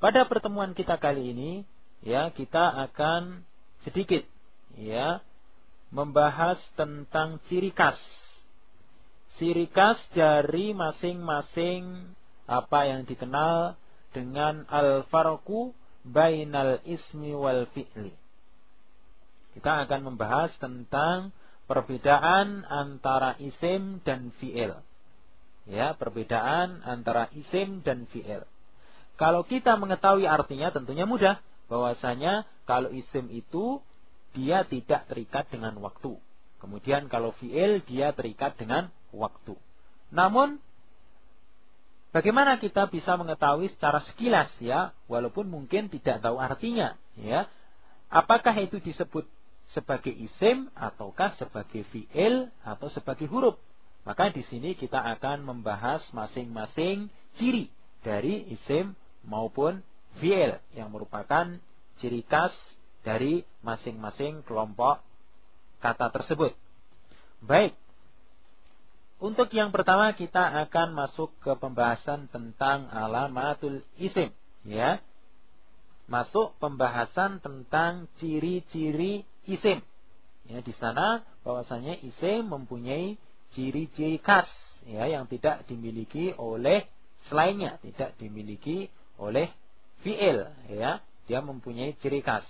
Pada pertemuan kita kali ini, ya, kita akan sedikit, ya, membahas tentang ciri khas dari masing-masing apa yang dikenal dengan al-farqu bainal ismi wal fi'li. Kita akan membahas tentang perbedaan antara isim dan fi'il. Ya, perbedaan antara isim dan fi'il. Kalau kita mengetahui artinya tentunya mudah, bahwasanya kalau isim itu dia tidak terikat dengan waktu. Kemudian kalau fi'il dia terikat dengan waktu. Namun bagaimana kita bisa mengetahui secara sekilas, ya, walaupun mungkin tidak tahu artinya, ya, apakah itu disebut sebagai isim ataukah sebagai fi'il atau sebagai huruf? Maka di sini kita akan membahas masing-masing ciri dari isim maupun fi'il yang merupakan ciri khas dari masing-masing kelompok kata tersebut. Baik. Untuk yang pertama kita akan masuk ke pembahasan tentang alamatul isim, ya. Masuk pembahasan tentang ciri-ciri isim. Ya, di sana bahwasanya isim mempunyai ciri-ciri khas, ya, yang tidak dimiliki oleh selainnya, tidak dimiliki oleh fi'il, ya. Dia mempunyai ciri khas.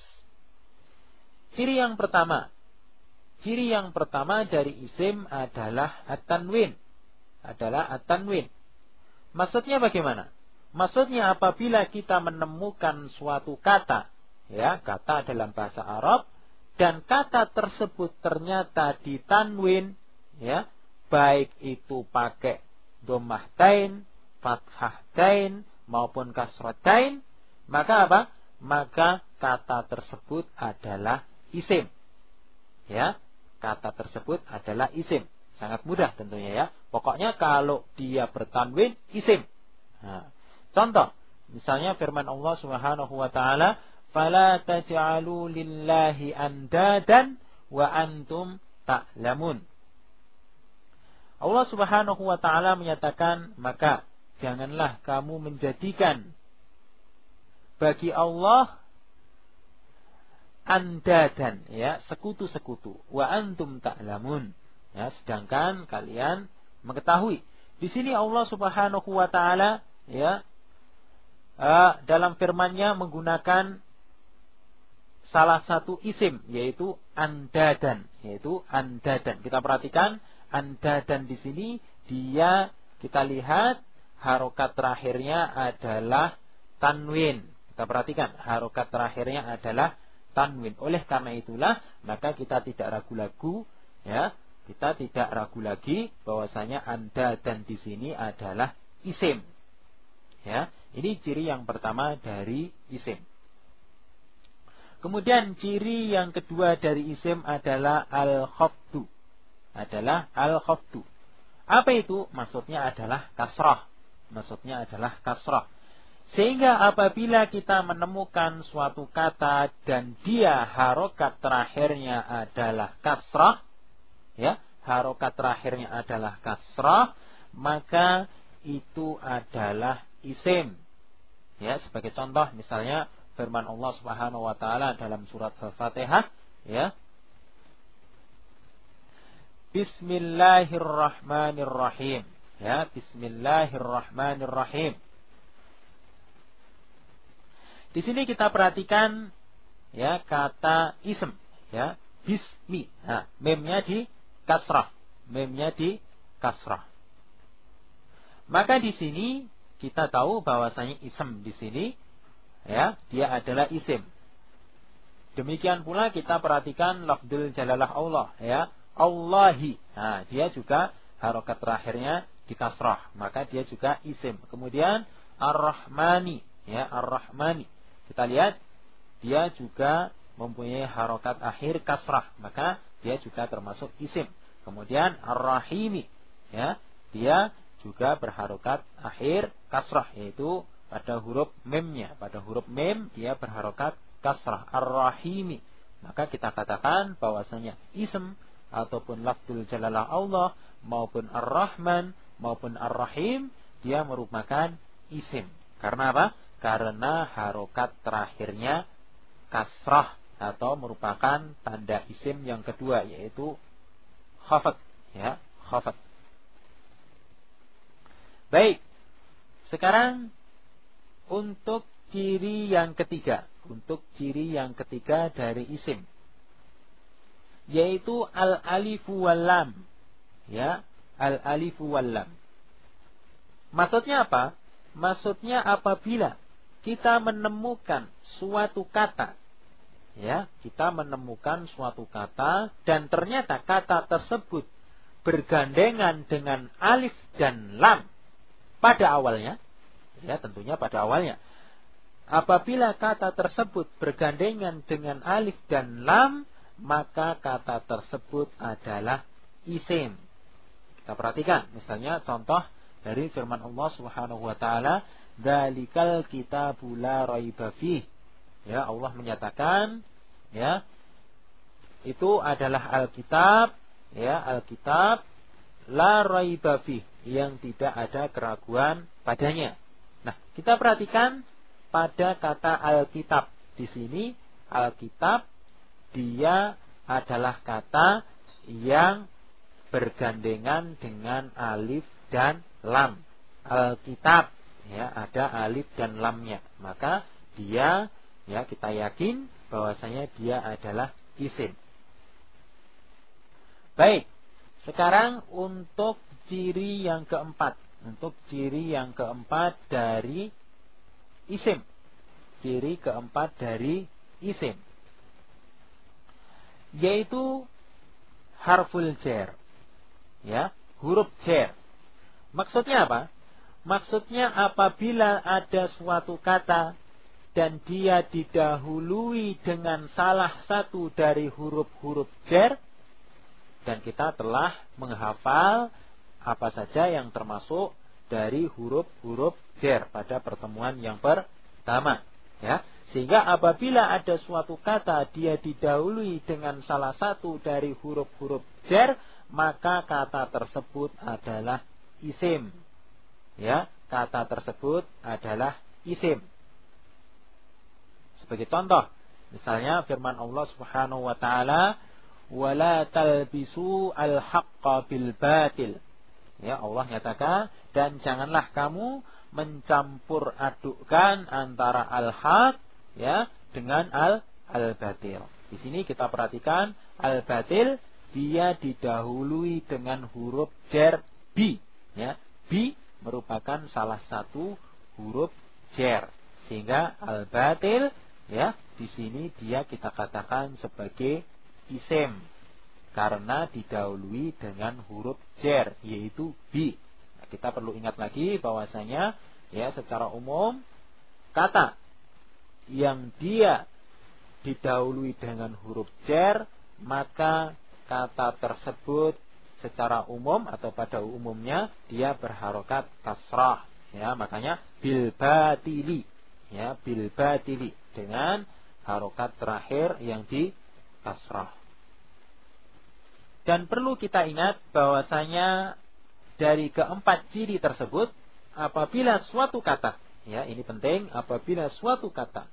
Ciri yang pertama dari isim adalah at-tanwin. Maksudnya bagaimana? Maksudnya apabila kita menemukan suatu kata, ya, kata dalam bahasa Arab, dan kata tersebut ternyata ditanwin, ya, baik itu pakai dhammah tain, fathah tain maupun kasrah tain, maka apa? Maka kata tersebut adalah isim. Ya, kata tersebut adalah isim. Sangat mudah tentunya, ya. Pokoknya kalau dia bertanwin, isim. Nah, contoh, misalnya firman Allah Subhanahu wa taala, "Fala taj'alu lillahi andadan wa antum ta'lamun." Allah Subhanahu wa taala menyatakan, maka janganlah kamu menjadikan bagi Allah andadan, ya, sekutu-sekutu, wa antum ta'lamun, ya, sedangkan kalian mengetahui. Di sini Allah Subhanahu wa taala, ya, dalam firman-Nya menggunakan salah satu isim, yaitu andadan, Kita perhatikan andadan di sini, dia kita lihat harokat terakhirnya adalah tanwin. Kita perhatikan harokat terakhirnya adalah tanwin. Oleh karena itulah maka kita tidak ragu-ragu, ya, kita tidak ragu lagi bahwasanya andadan di sini adalah isim. Ya, ini ciri yang pertama dari isim. Kemudian ciri yang kedua dari isim adalah al-khafdu. Apa itu? Maksudnya adalah kasrah. Sehingga apabila kita menemukan suatu kata dan dia harokat terakhirnya adalah kasrah, ya, maka itu adalah isim. Ya, sebagai contoh misalnya firman Allah Subhanahu wa taala dalam surat Al-Fatihah, ya. Bismillahirrahmanirrahim. Ya, bismillahirrahmanirrahim. Di sini kita perhatikan, ya, kata ism, ya, bismi. Nah, memnya di kasrah. Maka di sini kita tahu bahwasanya ism di sini, ya, dia adalah isim. Demikian pula kita perhatikan lafdzul jalalah Allah, ya, Allahi. Nah, dia juga harokat terakhirnya di kasrah, maka dia juga isim. Kemudian ar-Rahmani, ya, ar-Rahmani. Kita lihat dia juga mempunyai harokat akhir kasrah, maka dia juga termasuk isim. Kemudian ar-Rahimi, ya, dia juga berharokat akhir kasrah, yaitu pada huruf memnya. Pada huruf mem dia berharokat kasrah, ar-Rahimi. Maka kita katakan bahwasanya ism ataupun lafdzul jalalah Allah maupun ar-Rahman maupun ar-Rahim dia merupakan isim. Karena apa? karena harokat terakhirnya kasrah atau merupakan tanda isim yang kedua, yaitu khafat, ya, khafat. Baik, sekarang untuk ciri yang ketiga, dari isim, yaitu al-alifu wal lam, ya, al-alifu wal lam. Maksudnya apa? Maksudnya apabila kita menemukan suatu kata, ya, kita menemukan suatu kata dan ternyata kata tersebut bergandengan dengan alif dan lam pada awalnya, ya, tentunya pada awalnya. Apabila kata tersebut bergandengan dengan alif dan lam, maka kata tersebut adalah isim. Kita perhatikan, misalnya contoh dari firman Allah Subhanahu wa taala, "Dzalikal kitabu la raiba fih." Ya, Allah menyatakan, ya, itu adalah Alkitab, ya, Alkitab la raiba fih, yang tidak ada keraguan padanya. Nah, kita perhatikan pada kata Alkitab di sini, Alkitab dia adalah kata yang bergandengan dengan alif dan lam. Alkitab, ya, ada alif dan lamnya, maka dia, ya, kita yakin bahwasanya dia adalah isim. Baik, sekarang untuk ciri yang keempat, dari isim. Ciri keempat dari isim, yaitu harful jar, ya, huruf jar. Maksudnya apa? Maksudnya apabila ada suatu kata dan dia didahului dengan salah satu dari huruf-huruf jar, dan kita telah menghafal apa saja yang termasuk dari huruf-huruf jar pada pertemuan yang pertama, ya. Sehingga apabila ada suatu kata dia didahului dengan salah satu dari huruf-huruf jar, maka kata tersebut adalah isim, ya, kata tersebut adalah isim. Sebagai contoh, misalnya firman Allah Subhanahu wa taala, "Wala talbisu al-haqqa bil batil." Ya, Allah nyatakan, dan janganlah kamu mencampur adukkan antara al-haq, ya, dengan al-batil. Di sini kita perhatikan al-batil dia didahului dengan huruf jar bi. Ya, bi merupakan salah satu huruf jar, sehingga al-batil, ya, di sini dia kita katakan sebagai isim karena didahului dengan huruf jar, yaitu bi. Nah, kita perlu ingat lagi bahwasanya, ya, secara umum kata yang dia didahului dengan huruf jar, maka kata tersebut secara umum atau pada umumnya dia berharokat kasrah, ya, makanya bil batili, ya, bil batili, dengan harokat terakhir yang di kasrah. Dan perlu kita ingat bahwasanya dari keempat ciri tersebut, apabila suatu kata, ya, ini penting, apabila suatu kata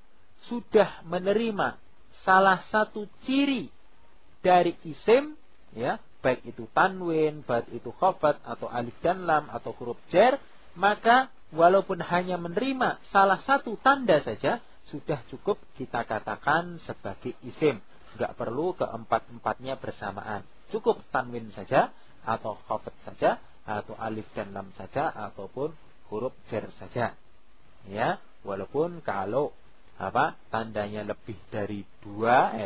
sudah menerima salah satu ciri dari isim, ya, baik itu tanwin, baik itu khafat atau alif dan lam atau huruf jar, maka walaupun hanya menerima salah satu tanda saja sudah cukup kita katakan sebagai isim. Enggak perlu keempat-empatnya bersamaan. Cukup tanwin saja atau khafat saja atau alif dan lam saja ataupun huruf jar saja. Ya, walaupun kalau tandanya lebih dari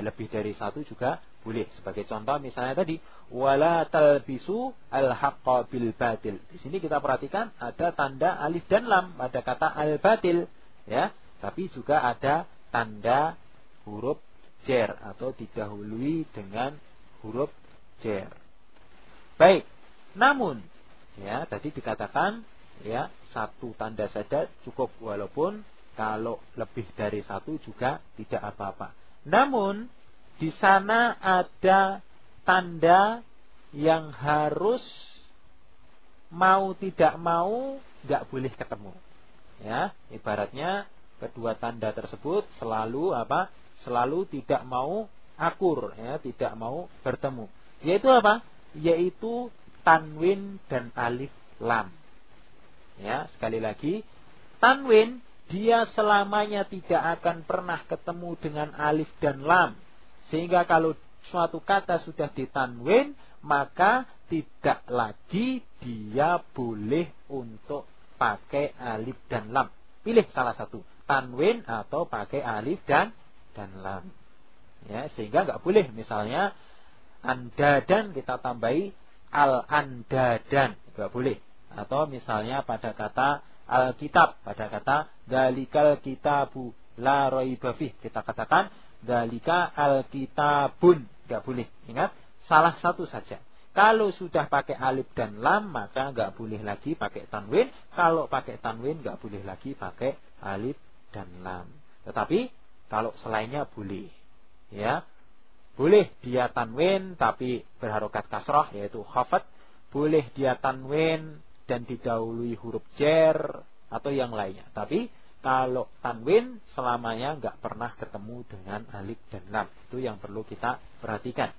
lebih dari satu juga boleh. Sebagai contoh misalnya tadi, wala talbisu al-haqqa bil batil. Di sini kita perhatikan ada tanda alif dan lam pada kata al-batil, ya, tapi juga ada tanda huruf jar atau didahului dengan huruf jar. Baik, namun, ya, tadi dikatakan, ya, satu tanda saja cukup, walaupun kalau lebih dari satu juga tidak apa-apa. Namun di sana ada tanda yang harus mau tidak mau nggak boleh ketemu. Ya, ibaratnya kedua tanda tersebut selalu apa? Selalu tidak mau akur, ya, tidak mau bertemu. Yaitu apa? Yaitu tanwin dan alif lam. Ya, sekali lagi, tanwin dia selamanya tidak akan pernah ketemu dengan alif dan lam. Sehingga kalau suatu kata sudah ditanwin, maka tidak lagi dia boleh untuk pakai alif dan lam. Pilih salah satu, tanwin atau pakai alif dan lam. Ya, sehingga nggak boleh misalnya andadan kita tambahi al-andadan, nggak boleh. Atau misalnya pada kata al-kitab, pada kata dalikal kitabu la raiba fih, kita katakan dalika al-kitabun, nggak boleh. Ingat, salah satu saja. Kalau sudah pakai alif dan lam, maka nggak boleh lagi pakai tanwin. Kalau pakai tanwin, nggak boleh lagi pakai alif dan lam. Tetapi kalau selainnya boleh, ya, boleh dia tanwin tapi berharokat kasrah, yaitu khafat. Boleh dia tanwin dan didahului huruf jer atau yang lainnya. Tapi kalau tanwin selamanya nggak pernah ketemu dengan alif dan lam. Itu yang perlu kita perhatikan.